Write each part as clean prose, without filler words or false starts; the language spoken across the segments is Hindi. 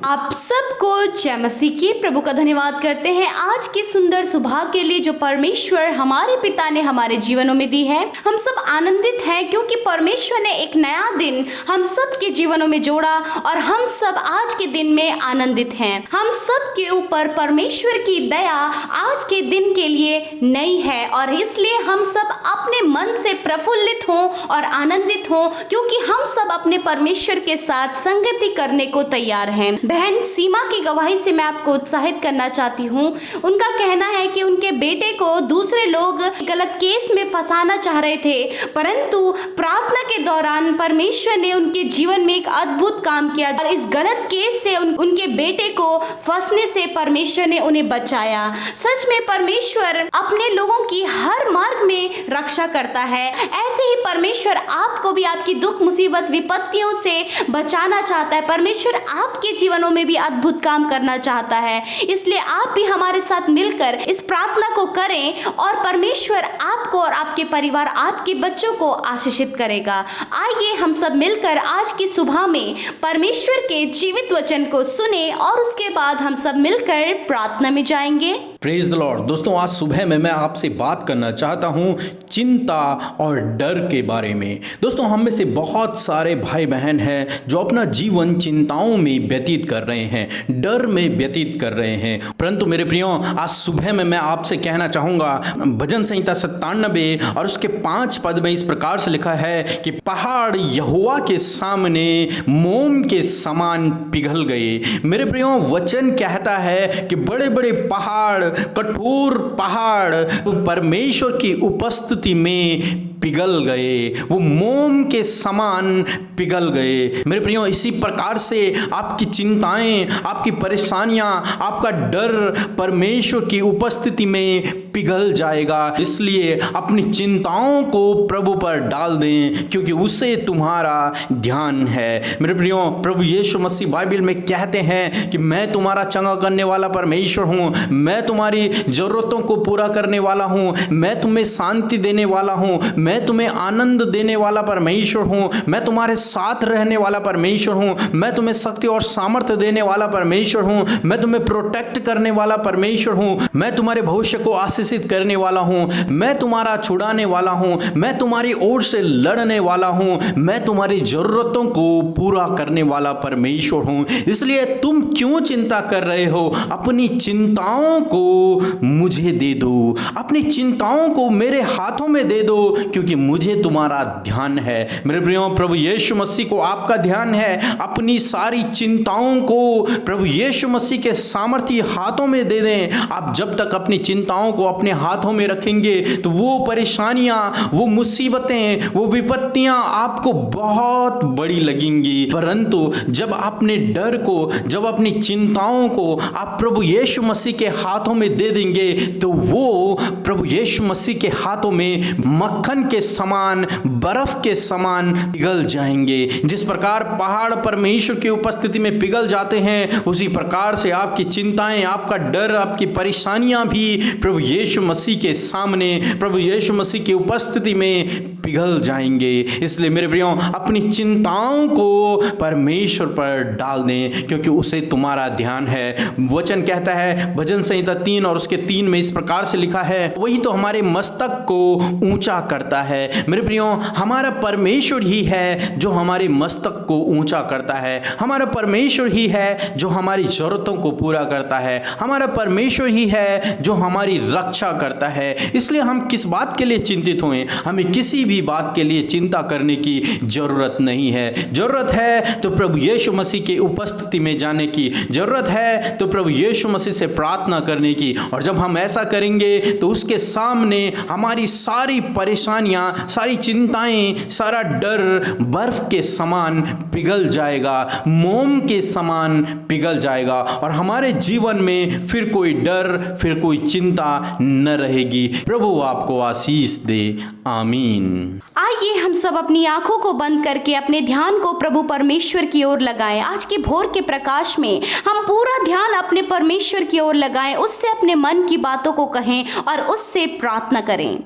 आप सबको जय मसीह की प्रभु का धन्यवाद करते हैं आज की सुंदर सुबह के लिए जो परमेश्वर हमारे पिता ने हमारे जीवनों में दी है। हम सब आनंदित हैं क्योंकि परमेश्वर ने एक नया दिन हम सब के जीवनों में जोड़ा और हम सब आज के दिन में आनंदित हैं। हम सब के ऊपर परमेश्वर की दया आज के दिन के लिए नई है और इसलिए हम सब अपने मन से प्रफुल्लित हों और आनंदित हों क्योंकि हम सब अपने परमेश्वर के साथ संगति करने को तैयार हैं। बहन सीमा की गवाही से मैं आपको उत्साहित करना चाहती हूँ। उनका कहना है कि उनके बेटे को दूसरे लोग गलत केस में फंसाना चाह रहे थे, परंतु प्रार्थना के दौरान परमेश्वर ने उनके जीवन में एक अद्भुत काम किया और इस गलत केस से उनके बेटे को फंसने से परमेश्वर ने उन्हें बचाया। सच में परमेश्वर अपने लोगों की हर मार्ग में रक्षा करता है। ऐसे ही परमेश्वर आपको भी आपकी दुख मुसीबत विपत्तियों से बचाना चाहता है। परमेश्वर आपके जीवनों में भी अद्भुत काम करना चाहता है, इसलिए आप भी हमारे साथ मिलकर इस प्रार्थना को करें और परमेश्वर आपको और आपके परिवार आपके बच्चों को आशीषित करेगा। आइए हम सब मिलकर आज की सुबह में परमेश्वर के जीवित वचन को सुने और उसके बाद हम सब मिलकर प्रार्थना में जाएंगे। Praise the Lord. दोस्तों, आज सुबह में मैं आपसे बात करना चाहता हूं चिंता और डर के बारे में। दोस्तों, हम में से बहुत सारे भाई बहन हैं जो अपना जीवन चिंताओं में व्यतीत कर रहे हैं, डर में व्यतीत कर रहे हैं। परंतु मेरे प्रियो, आज सुबह में मैं आपसे कहना चाहूंगा, भजन संहिता 97 और उसके 5 पद में इस प्रकार से लिखा है कि पहाड़ यहोवा के सामने मोम के समान पिघल गए। मेरे प्रियो, वचन कहता है कि बड़े बड़े पहाड़, कठोर पहाड़ परमेश्वर की उपस्थिति में पिघल गए, वो मोम के समान पिघल गए। मेरे प्रियो, इसी प्रकार से आपकी चिंताएं, आपकी परेशानियां, आपका डर परमेश्वर की उपस्थिति में पिघल जाएगा। इसलिए अपनी चिंताओं को प्रभु पर डाल दें क्योंकि उससे तुम्हारा ध्यान है। मेरे प्रियो, प्रभु यीशु मसीह बाइबल में कहते हैं कि मैं तुम्हारा चंगा करने वाला परमेश्वर हूँ, मैं तुम्हारी जरूरतों को पूरा करने वाला हूँ, मैं तुम्हें शांति देने वाला हूँ, मैं तुम्हें आनंद देने वाला परमेश्वर हूँ, मैं तुम्हारे साथ रहने वाला परमेश्वर हूँ, मैं तुम्हें शक्ति और सामर्थ्य देने वाला परमेश्वर हूँ, मैं तुम्हें प्रोटेक्ट करने वाला परमेश्वर हूँ, मैं तुम्हारे भविष्य को आशीषित करने वाला हूँ, मैं तुम्हारा छुड़ाने वाला हूँ, मैं तुम्हारी ओर से लड़ने वाला हूँ, मैं तुम्हारी जरूरतों को पूरा करने वाला परमेश्वर हूँ। इसलिए तुम क्यों चिंता कर रहे हो? अपनी चिंताओं को मुझे दे दो, अपनी चिंताओं को मेरे हाथों में दे दो क्योंकि मुझे तुम्हारा ध्यान है। मेरे प्रियो, प्रभु यीशु मसीह को आपका ध्यान है। अपनी सारी चिंताओं को प्रभु यीशु मसीह के सामर्थ्य हाथों में दे दें। आप जब तक अपनी चिंताओं को अपने हाथों में रखेंगे तो वो परेशानियां, वो मुसीबतें, वो विपत्तियां आपको बहुत बड़ी लगेंगी। परंतु जब अपने डर को, जब अपनी चिंताओं को आप प्रभु यीशु मसीह के हाथों में दे देंगे तो वो प्रभु यीशु मसीह के हाथों में मक्खन के समान, बर्फ के समान पिघल जाएंगे। जिस प्रकार पहाड़ परमेश्वर की उपस्थिति में पिघल जाते हैं, उसी प्रकार से आपकी चिंताएं, आपका डर, आपकी परेशानियां भी प्रभु यीशु मसीह के सामने, प्रभु यीशु मसीह की उपस्थिति में पिघल जाएंगे। इसलिए मेरे प्रियो, अपनी चिंताओं को परमेश्वर पर डाल दें क्योंकि उसे तुम्हारा ध्यान है। वचन कहता है, भजन संहिता 3 और उसके 3 में इस प्रकार से लिखा है, वही तो हमारे मस्तक को ऊंचा करता है। मेरे प्रियो, हमारा परमेश्वर ही है जो हमारे मस्तक को ऊंचा करता है। हमारा परमेश्वर ही है जो हमारी जरूरतों को पूरा करता है। हमारा परमेश्वर ही है जो हमारी रक्षा करता है। इसलिए हम किस बात के लिए चिंतित हुए? हमें किसी भी बात के लिए चिंता करने की जरूरत नहीं है। जरूरत है तो प्रभु यीशु मसीह की उपस्थिति में जाने की, जरूरत है तो प्रभु यीशु मसीह से प्रार्थना करने की। और जब हम ऐसा करेंगे तो उसके सामने हमारी सारी परेशानियां, सारी चिंताएं, सारा डर बर्फ के समान पिघल जाएगा, मोम के समान पिघल जाएगा और हमारे जीवन में फिर कोई डर, फिर कोई चिंता न रहेगी। प्रभु आपको आशीष दे। आमीन। आइए हम सब अपनी आंखों को बंद करके अपने ध्यान को प्रभु परमेश्वर की ओर लगाएं। आज के भोर के प्रकाश में हम पूरा ध्यान अपने परमेश्वर की ओर लगाएं, उससे अपने मन की बातों को कहें और उससे प्रार्थना करें।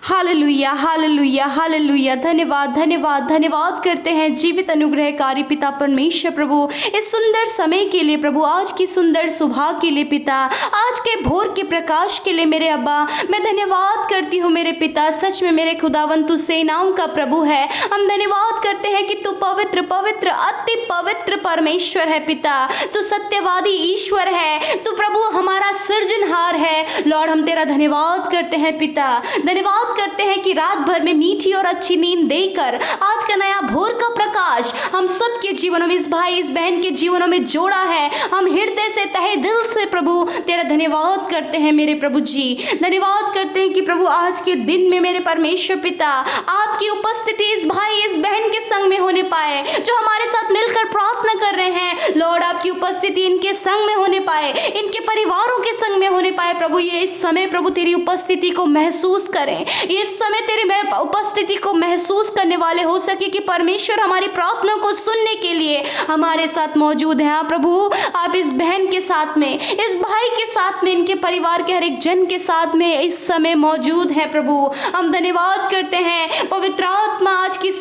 Hallelujah, hallelujah, hallelujah. धन्यवाद, धन्यवाद, धन्यवाद करते हैं जीवित अनुग्रहकारी पिता परमेश्वर प्रभु, इस सुंदर समय के लिए प्रभु, आज की सुंदर सुबह के लिए पिता, आज के भोर के प्रकाश के लिए मेरे अब्बा, मैं धन्यवाद करती हूँ मेरे पिता। सच में मेरे खुदावन तू सेनाओं का प्रभु है। हम धन्यवाद करते हैं कि तू पवित्र, पवित्र, अति पवित्र परमेश्वर है पिता। तू सत्यवादी ईश्वर है, तू प्रभु हमारा सृजनहार है। लॉर्ड, हम तेरा धन्यवाद करते हैं पिता। धन्यवाद करते हैं कि रात भर में मीठी और अच्छी नींद देकर आज का नया भोर का प्रकाश हम सब के जीवनों में, इस भाई इस बहन के जीवनों में जोड़ा है। हम हृदय से, तहे दिल से प्रभु तेरा धन्यवाद करते हैं मेरे प्रभु जी। धन्यवाद करते हैं कि प्रभु आज के दिन में मेरे परमेश्वर पिता, आपकी उपस्थिति इस भाई इस बहन के संग में होने पाए, जो हमारे साथ मिलकर प्रार्थना कर रहे हैं। लॉर्ड, आपकी उपस्थिति इनके संग में होने पाए, इनके परिवारों के संग में होने पाए प्रभु। ये इस समय प्रभु तेरी उपस्थिति को महसूस करें, इस समय तेरी उपस्थिति को महसूस करने वाले हो सके कि परमेश्वर हमारी प्रार्थना को सुनने के लिए हमारे साथ मौजूद है। हाँ प्रभु, आप इस बहन के साथ में, इस भाई के साथ में, इनके परिवार के हर एक जन के साथ में इस समय मौजूद है प्रभु। हम धन्यवाद करते हैं पवित्र आत्मा, आज की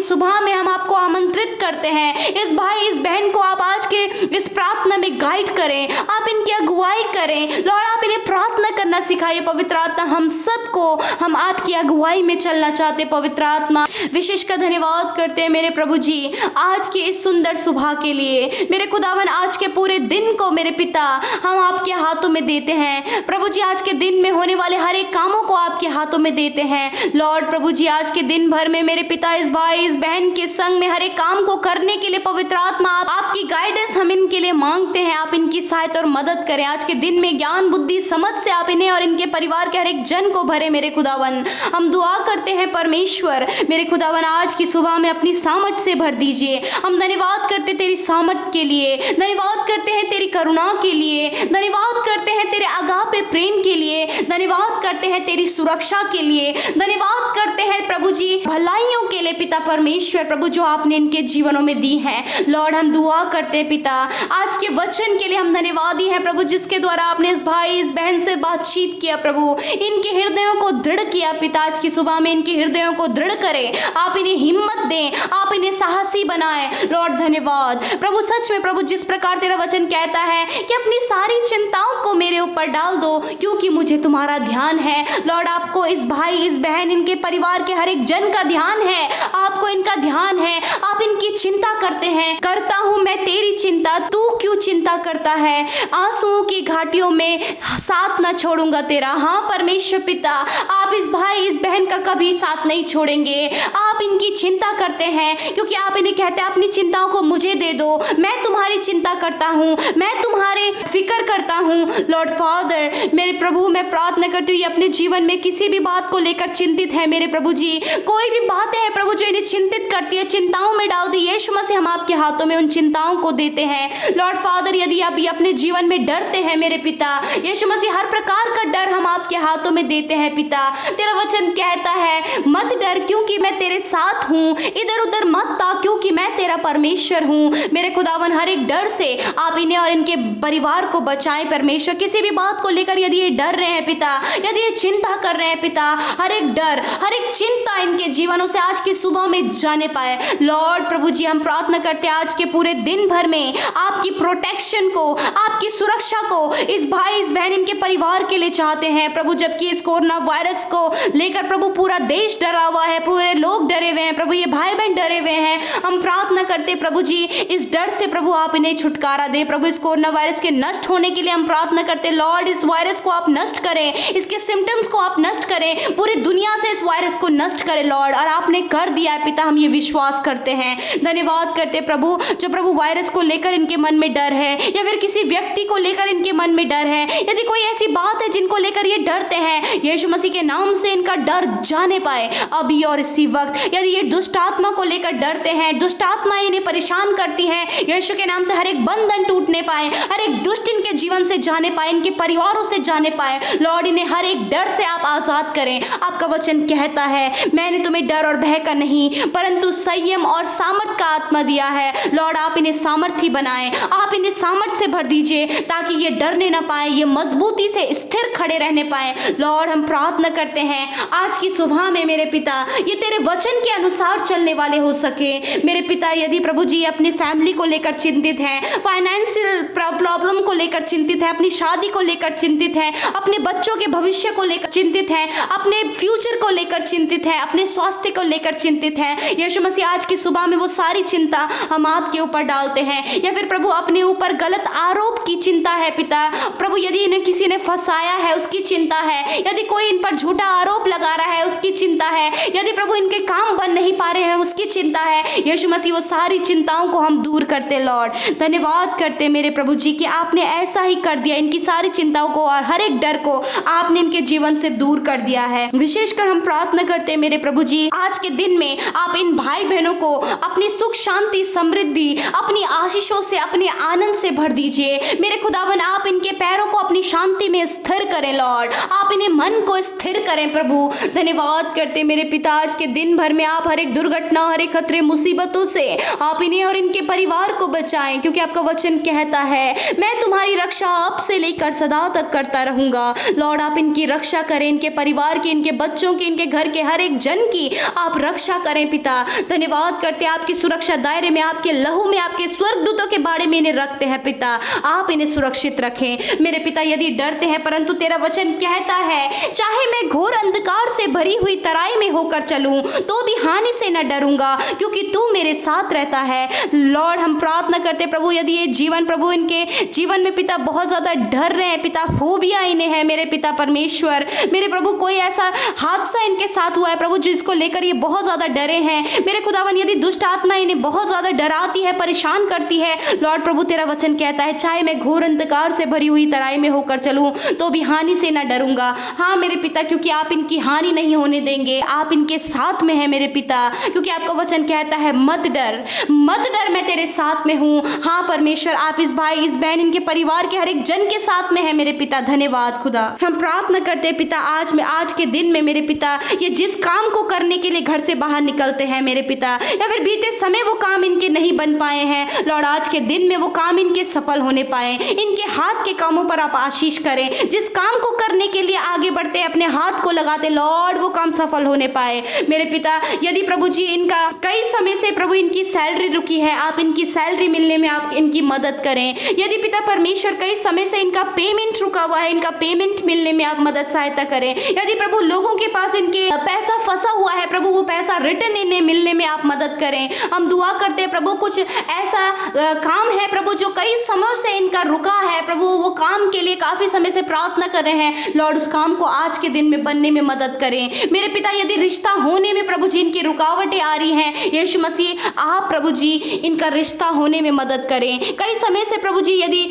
सुबह में हम आपको आमंत्रित करते हैं। इस भाई इस बहन को आप आज के इस प्रार्थना में गाइड करें, आप इनकी अगुवाई करें। लॉर्ड, आप इन्हें प्रार्थना करना सिखाइए पवित्र आत्मा। हम सबको, हम आपकी अगुवाई में चलना चाहते पवित्र आत्मा। विशेष का धन्यवाद करते हैं मेरे प्रभु जी आज की इस सुंदर सुबह के लिए। मेरे खुदावन, आज के पूरे दिन को मेरे पिता हम आपके हाथों में देते हैं प्रभु जी। आज के दिन में होने वाले हर एक कामों को आपके हाथों में देते हैं। लॉर्ड प्रभु जी, आज के दिन भर में मेरे पिता इस भाई इस बहन के संग में हर एक काम को करने के लिए पवित्र आत्मा आपकी गाइडेंस हम इनके लिए मांगते हैं। आप इनकी सहायता और मदद करें। आज के दिन में ज्ञान बुद्धि समझ से आप इन्हें और इनके परिवार के हर एक जन को भरे मेरे खुदावन। हम दुआ करते हैं परमेश्वर मेरे खुदावन, आज की सुबह में अपनी सामर्थ से भर दीजिए। हम धन्यवाद करते तेरी सामर्थ के लिए, धन्यवाद करते हैं तेरी करुणा के लिए, धन्यवाद करते हैं तेरे अगापे प्रेम के लिए, धन्यवाद करते हैं तेरी सुरक्षा के लिए, धन्यवाद करते हैं प्रभु जी भलाइयों के लिए पिता परमेश्वर प्रभु, जो आपने इनके जीवनों में दी है। लॉर्ड, हम दुआ करते हैं पिता आज के वचन के लिए। हम धन्यवादी हैं प्रभु, जिसके द्वारा आपने इस भाई इस बहन से बातचीत किया प्रभु, इनके हृदयों को दृढ़ किया पिता। आज की सुबह में इनके हृदयों को दृढ़ करें, आप इन्हें हिम्मत दें, आप इन्हें साहसी बनाएं। लॉर्ड धन्यवाद प्रभु। सच में प्रभु, जिस प्रकार तेरा वचन कहता है कि अपनी सारी चिंताओं को मेरे ऊपर डाल दो, क्योंकि मुझे तुम्हारा ध्यान है। लॉर्ड, आपको इस भाई इस बहन इनके परिवार के हर एक जन का ध्यान है, आपको इनका ध्यान है, आप इनकी चिंता करते हैं। करता हूं मैं तेरी चिंता, तू क्यों चिंता करता है? आंसुओं की घाटियों में साथ न छोड़ूंगा तेरा। हाँ परमेश्वर पिता, आप इस भाई इस बहन का कभी साथ नहीं छोड़ेंगे। आप इनकी चिंता करते हैं, क्योंकि आप इन्हें कहते हैं अपनी चिंताओं को मुझे दे दो, मैं तुम्हारी चिंता करता हूँ, मैं तुम्हारे फिक्र करता हूँ। लॉर्ड फादर मेरे प्रभु, मैं प्रार्थना करती हूँ अपने जीवन में किसी भी बात को लेकर चिंतित है मेरे प्रभु जी, कोई भी बातें हैं प्रभु जो इन्हें चिंतित करती है, चिंताओं में डाल दी, यीशु मसीह हम आपके हाथों में उन चिंताओं को देते हैं। लॉर्ड फादर, यदि आप अपने जीवन में डरते हैं मेरे पिता, यीशु मसीह हर प्रकार का डर हम आपके हाथों में देते हैं पिता। तेरा वचन कहता है मत डर क्योंकि मैं तेरे साथ हूँ, इधर उधर मत ता क्योंकि मैं तेरा परमेश्वर हूँ। मेरे खुदावन, हर एक डर से आप इन्हें और इनके परिवार को बचाएं परमेश्वर। किसी भी बात को लेकर यदि ये डर रहे हैं पिता, यदि ये चिंता कर रहे हैं पिता, हर एक डर हर एक चिंता इनके जीवनों से आज की सुबह में जाने पाए। लॉर्ड प्रभु जी, हम प्रार्थना करते हैं आज के पूरे दिन भर में आपकी प्रोटेक्शन को, आपकी सुरक्षा को इस भाई इस बहन इनके परिवार के लिए चाहते हैं प्रभु। जबकि इस कोरोना वायरस को लेकर प्रभु पूरा देश डरा हुआ है, पूरे लोग डरे हुए हैं प्रभु, ये भाई बहन डरे हुए हैं। हम प्रार्थना करते प्रभु जी, इस डर से प्रभु आप इन्हें छुटकारा दे प्रभु। इस कोरोना वायरस के नष्ट होने के लिए हम प्रार्थना करते लॉर्ड, इस वायरस को आप नष्ट करें, इसके सिम्टम्स को आप नष्ट करें, पूरी दुनिया से इस वायरस को नष्ट करें लॉर्ड। और आपने कर दिया है पिता, हम ये विश्वास करते हैं। धन्यवाद करते प्रभु, जो प्रभु वायरस को लेकर इनके मन में डर है, या फिर किसी व्यक्ति को लेकर इनके मन में डर है, यदि कोई ऐसी बात है जिनको लेकर ये डरते हैं, यीशु मसीह के नाम से इनका डर जाने पाए अभी और इसी वक्त। यदि ये दुष्ट आत्मा को लेकर डरते हैं, दुष्ट आत्मा इन्हें परेशान करती है, यीशु के नाम से हर एक बंधन टूटने पाए, हर एक दुष्ट इनके जीवन से जाने पाए, इनके परिवारों से जाने पाए। लॉर्ड, इन्हें हर एक डर से आप आजाद करें। आपका वचन कहता है मैंने तुम्हें डर और भय का नहीं परंतु संयम और सामर्थ का आत्मा दिया है। लॉर्ड आप इन्हें सामर्थी बनाएं, आप इन्हें सामर्थ से भर दीजिए ताकि ये डरने ना पाए, ये मजबूती से स्थिर खड़े रहने पाए। लॉर्ड हम प्रार्थना करते हैं आज की सुबह में मेरे पिता ये तेरे वचन के अनुसार चलने वाले हो सके। मेरे पिता यदि प्रभु जी अपनी फैमिली को लेकर चिंतित हैं, फाइनेंशियल प्रॉब्लम को लेकर चिंतित है, अपनी शादी को लेकर चिंतित है, अपने बच्चों के भविष्य को लेकर चिंतित है, अपने फ्यूचर को लेकर चिंतित है, अपने स्वास्थ्य को लेकर चिंतित है, यीशु मसीह आज की सुबह में वो सारी चिंता हम आपके ऊपर डालते हैं। या फिर प्रभु अपने ऊपर गलत आरोप की चिंता है पिता प्रभु, यदि इन्हें किसी ने फंसाया है उसकी चिंता है, यदि कोई इन पर झूठा आरोप लगा रहा है उसकी चिंता है, यदि प्रभु इनके काम बन नहीं पा रहे हैं उसकी चिंता है। यीशु मसीह वो सारी चिंताओं को हम दूर करते लॉर्ड, धन्यवाद करते मेरे प्रभु जी कि आपने ऐसा ही कर दिया, इनकी सारी चिंताओं को और हर एक डर को आपने इनके जीवन से दूर कर दिया है। विशेषकर हम प्रार्थना करते मेरे प्रभु जी आज के दिन में आप इन भाई बहनों को अपनी सुख शांति समृद्धि अपनी आशीषों से अपने आनंद से भर दीजिए। मेरे खुदावन आप इनके पैरों को अपनी शांति में स्थिर करें लॉर्ड, आप इन्हें मन को स्थिर करें प्रभु। धन्यवाद करते मेरे पिता आज के दिन भर में आप हर एक दुर्घटना हर एक खतरे मुसीबतों से आप इन्हें और इनके परिवार को बचाएं, क्योंकि आपका वचन कहता है मैं तुम्हारी रक्षा अब से लेकर सदा तक करता रहूंगा। लॉर्ड आप इनकी रक्षा करें, इनके परिवार की, इनके बच्चों की, इनके घर के हर एक जन की आप रक्षा करें पिता। धन्यवाद करते आपकी सुरक्षा दायरे में, आपके लहू में, आपके स्वर्गदूतों के बारे में इन्हें रखते हैं पिता, आप इन्हें सुरक्षित रखें मेरे पिता। यदि डरते हैं परंतु तेरा वचन कहता है चाहे मैं घोर अंधकार से भरी हुई तराई में होकर चलूं तो भी हानि से न डरूंगा क्योंकि तू मेरे साथ रहता है। लॉर्ड हम प्रार्थना करते प्रभु यदि ये जीवन प्रभु इनके जीवन में पिता बहुत ज्यादा डर रहे हैं पिता, फोबिया इन्हें है मेरे पिता परमेश्वर, मेरे प्रभु कोई ऐसा हादसा इनके साथ हुआ है प्रभु जिसको लेकर ये बहुत ज्यादा डरे हैं मेरे खुदावन, यदि दुष्ट आत्मा इन्हें बहुत ज्यादा डराती है परेशान करती है लॉर्ड प्रभु तेरा वचन कहता है चाहे मैं घोर अंधकार से भरी हुई तराई में होकर चलूं तो भी हानि से न डरूंगा। हाँ मेरे पिता क्योंकि आप इनकी हानि नहीं होने देंगे, आप इनके साथ में है मेरे पिता, क्योंकि आपका वचन कहता है मत डर मैं तेरे साथ में हूँ। हाँ परमेश्वर आप इस भाई इस बहन इनके परिवार के हर एक जन के साथ में है मेरे पिता। धन्यवाद खुदा हम प्रार्थना करते पिता आज के दिन में मेरे पिता ये जिस काम को करने के लिए घर से बाहर निकलते हैं मेरे पिता या फिर बीते समय वो काम इनके नहीं बन पाए हैं लॉर्ड आज के दिन में वो काम इनके सफल होने पाए, इनके हाथ के कामों पर आप आशीष करें, जिस काम को करने के लिए आगे बढ़ते अपने हाथ को लगाते लॉर्ड वो काम सफल होने पाए मेरे पिता। यदि प्रभु जी इनका कई समय से प्रभु इनकी सैलरी रुकी है आप इनकी सैलरी मिलने में आप इनकी मदद करें। यदि पिता परमेश्वर कई समय से इनका पेमेंट रुका हुआ है इनका पेमेंट मिलने में आप मदद सहायता करें। यदि प्रभु लोगों के पास इनके पैसा फंसा हुआ है प्रभु वो पैसा रिटर्न इन्हें मिलने में आप मदद करें। हम दुआ करते हैं प्रभु कुछ ऐसा काम है प्रभु जो कई समय से इनका रुका है प्रभु, वो काम के लिए काफी समय से प्रार्थना कर रहे हैं लॉर्ड उस काम को आज के दिन में बनने में मदद करें मेरे पिता। यदि रिश्ता होने में प्रभु जी इनकी रुकावटें आ रही हैं यीशु मसीह आप प्रभु जी इनका रिश्ता होने में मदद करें। कई समय से प्रभु जी यदि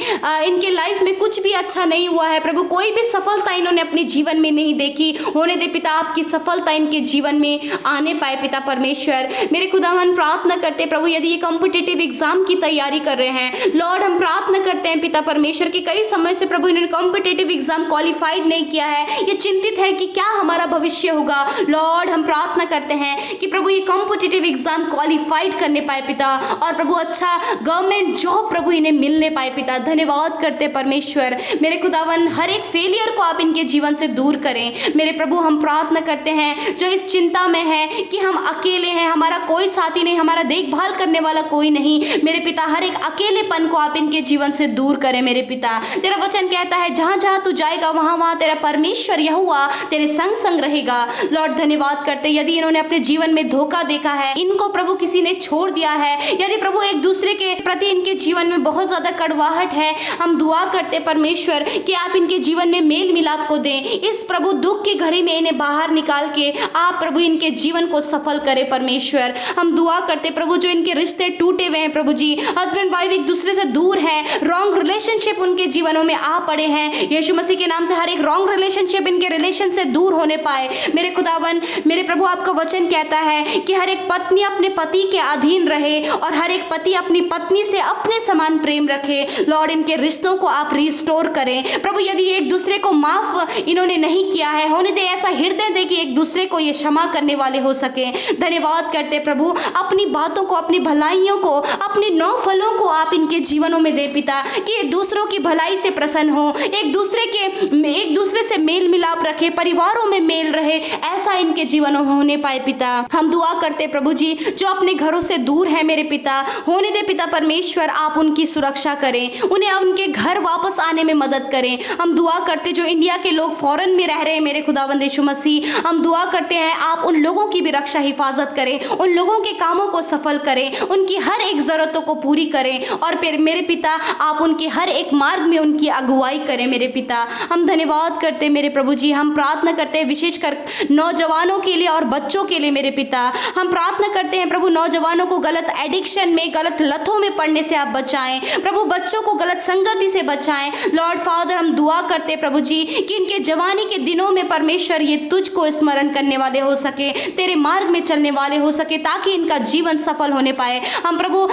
इनके लाइफ में कुछ भी अच्छा नहीं हुआ है प्रभु, कोई भी सफलता इन्होंने अपने जीवन में नहीं देखी, होने दे पिता आपकी सफलता इनके जीवन में आने पाए पिता परमेश्वर। मेरे खुदावन प्रार्थना करते प्रभु यदि ये कॉम्पिटिटिव एग्जाम की तैयारी कर रहे हैं लॉर्ड हम प्रार्थना करते हैं पिता परमेश्वर कि कई समय से प्रभु इन्होंने कॉम्पिटिटिव एग्जाम क्वालिफाइड नहीं किया है, ये चिंतित है कि क्या हमारा भविष्य होगा लॉर्ड हम प्रार्थना करते हैं कि प्रभु ये कॉम्पिटिटिव एग्जाम क्वालिफाइड करने पाए पिता और प्रभु अच्छा गवर्नमेंट जॉब प्रभु इन्हें मिलने पाए पिता। धन्यवाद करते परमेश्वर मेरे खुदावन हर एक फेलियर को आप इनके जीवन से दूर करें मेरे प्रभु। हम प्रार्थना करते हैं जो इस चिंता में है कि हम अकेले हैं, हमारा कोई साथी नहीं, हमारा देखभाल करने वाला कोई नहीं मेरे पिता, हर एक अकेलेपन को आप इनके जीवन से दूर करें मेरे पिता। तेरा वचन कहता है जहां जहां तू जाएगा वहां वहां तेरा परमेश्वर यहोवा तेरे संग संग रहेगा लॉर्ड। धन्यवाद करते यदि इन्होंने अपने जीवन में धोखा देखा है, इनको प्रभु किसी ने छोड़ दिया है, यदि प्रभु एक दूसरे के प्रति इनके जीवन में बहुत ज्यादा कड़वाहट है, हम दुआ करते परमेश्वर कि आप इनके जीवन में मेल मिलाप को दें, इस प्रभु दुख की घड़ी में इन्हें बाहर निकाल के आप प्रभु इनके जीवन को सफल करें परमेश्वर। हम दुआ करते प्रभु जो इनके रिश्ते टूटे हुए हैं प्रभु जी, हस्बैंड वाइफ एक दूसरे से दूर है, रॉन्ग रिलेशनशिप उनके जीवनों में आ पड़े हैं, यीशु मसीह के नाम से हर एक रॉन्ग रिलेशनशिप इनके रिलेशन से दूर होने पाए मेरे खुदावन। मेरे प्रभु आपका वचन कहता है कि हर एक पत्नी अपने पति के अधीन रहे और हर एक पति अपनी पत्नी से अपने समान प्रेम रखे लॉर्ड। इनके रिश्तों को आप रिस्टोर करें प्रभु, यदि एक दूसरे को माफ इन्होंने नहीं किया है, होने दे ऐसा हृदय दे कि एक दूसरे को ये क्षमा करने वाले हो सके। धन्यवाद करते प्रभु, अपनी बातों को, अपनी भलाइयों को, अपने 9 फलों को आप इनके जीवनों में दे पिता, कि ये दूसरों की भलाई से प्रसन्न हो, एक दूसरे से मेल मिलाप रखे, परिवारों में मेल रहे, ऐसा इनके जीवनों में होने पाए पिता। हम दुआ करते प्रभु जी, जो अपने घरों से दूर है मेरे पिता, होने दे पिता परमेश्वर, आप उनकी सुरक्षा करें, उन्हें उनके घर वापस आने में मदद करें। हम दुआ करते जो इंडिया के लोग फॉरेन में रह रहे हैं मेरे खुदावंद यीशु मसीह, हम दुआ करते हैं आप उन लोगों की भी रक्षा हिफाजत करें, उन लोगों के कामों को सफल करें, उनकी हर एक जरूरतों को पूरी करें, और फिर मेरे पिता आप उनके हर एक मार्ग में उनकी अगुवाई करें मेरे पिता। हम धन्यवाद करते मेरे प्रभु जी, हम प्रार्थना करते हैं विशेषकर नौजवानों के लिए और बच्चों के लिए मेरे पिता। हम प्रार्थना करते हैं प्रभु, नौजवानों को गलत एडिक्शन में, गलत लतों में पड़ने से आप बचाएं प्रभु, बच्चों को गलत संगति से बचाएं लॉर्ड फादर। हम दुआ करते प्रभु जी कि इनके जवानी के दिनों में परमेश्वर ये तुझको स्मरण करने वाले हो सके, तेरे मार्ग में चलने वाले हो सके, ताकि इनका जीवन सफल होने पाए। हम प्रभु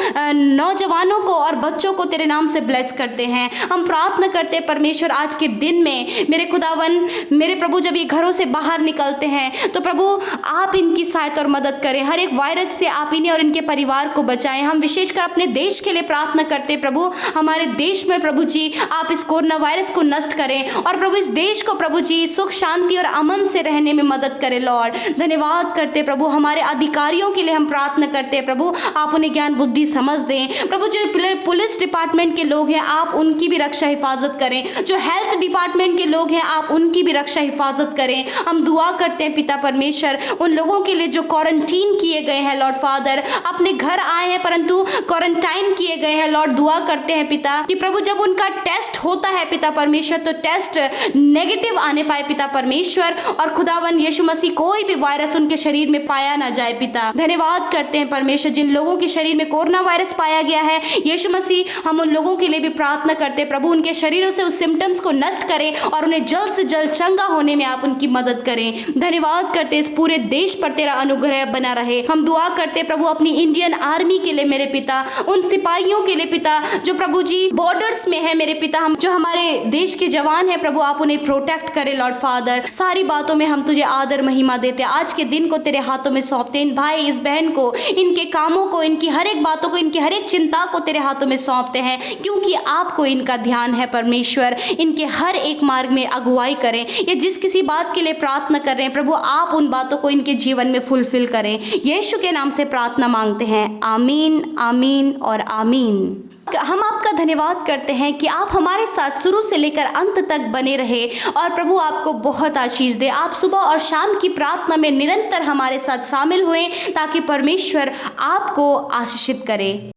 नौजवानों को और बच्चों को तेरे नाम से ब्लेस करते हैं। हम प्रार्थना करते परमेश्वर आज के दिन में मेरे खुदावन, मेरे प्रभु, जब ये घरों से बाहर निकलते हैं तो प्रभु आप इनकी सहायता और मदद करें, हर एक वायरस से आप इन्हें और इनके परिवार को बचाएं। हम विशेषकर अपने देश के लिए प्रार्थना करते प्रभु, हमारे देश में प्रभु जी आप इस कोरोना वायरस को नष्ट करें, और प्रभु इस देश को प्रभु जी सुख शांति और अमन से रहने में मदद करें लॉर्ड। धन्यवाद करते प्रभु, हमारे अधिकारियों के लिए हम प्रार्थना करते हैं प्रभु, आप उन्हें ज्ञान बुद्धि समझ दें प्रभु। जो पुलिस डिपार्टमेंट के लोग हैं आप उनकी भी रक्षा हिफाजत करें, जो हेल्थ डिपार्टमेंट के लोग हैं आप उनकी भी रक्षा हिफाजत करें। हम दुआ करते हैं पिता परमेश्वर, उन लोगों के लिए जो क्वारंटीन किए गए हैं लॉर्ड फादर, अपने घर आए हैं परंतु क्वारंटाइन किए गए हैं लॉर्ड, दुआ करते हैं पिता कि प्रभु जब उनका टेस्ट होता है पिता परमेश्वर तो टेस्ट नेगेटिव आने पाए पिता परमेश्वर, और खुदावन यीशु मसीह कोई भी वायरस उनके शरीर में पाया ना जाए पिता। धन्यवाद करते हैं परमेश्वर, जिन लोगों के शरीर में कोरोना वायरस पाया गया है यीशु मसीह, हम उन लोगों के लिए भी प्रार्थना करते हैं प्रभु, उनके शरीरों से उस सिम्टम्स को नष्ट करें और उन्हें जल्द से जल्द चंगा होने में आप उनकी मदद करें। धन्यवाद करते इस पूरे देश पर तेरा अनुग्रह बना रहे। हम दुआ करते प्रभु अपनी इंडियन आर्मी के लिए मेरे पिता, उन सिपाहियों के लिए पिता जो प्रभु जी बॉर्डर्स में है मेरे पिता, हम जो हमारे देश के जवान है प्रभु आप उन्हें प्रोटेक्ट करें लॉर्ड फादर। सारी बातों में हम तुझे आदर महिमा देते, आज के दिन को तेरे हाथों में सौंपते, इन भाई इस बहन को, इनके कामों को, इनकी हर एक बातों को, इनकी हर एक चिंता को तेरे हाथों में सौंपते हैं, क्योंकि आपको इनका ध्यान है परमेश्वर। इनके हर एक मार्ग में अगुवाई करें, ये जिस किसी बात के लिए प्रार्थना कर रहे हैं प्रभु आप उन बातों को इनके जीवन में फुलफिल करें। यीशु के नाम से प्रार्थना मांगते हैं, आमीन आमीन और आमीन। हम आपका धन्यवाद करते हैं कि आप हमारे साथ शुरू से लेकर अंत तक बने रहे, और प्रभु आपको बहुत आशीष दे। आप सुबह और शाम की प्रार्थना में निरंतर हमारे साथ शामिल हुए ताकि परमेश्वर आपको आशीषित करे।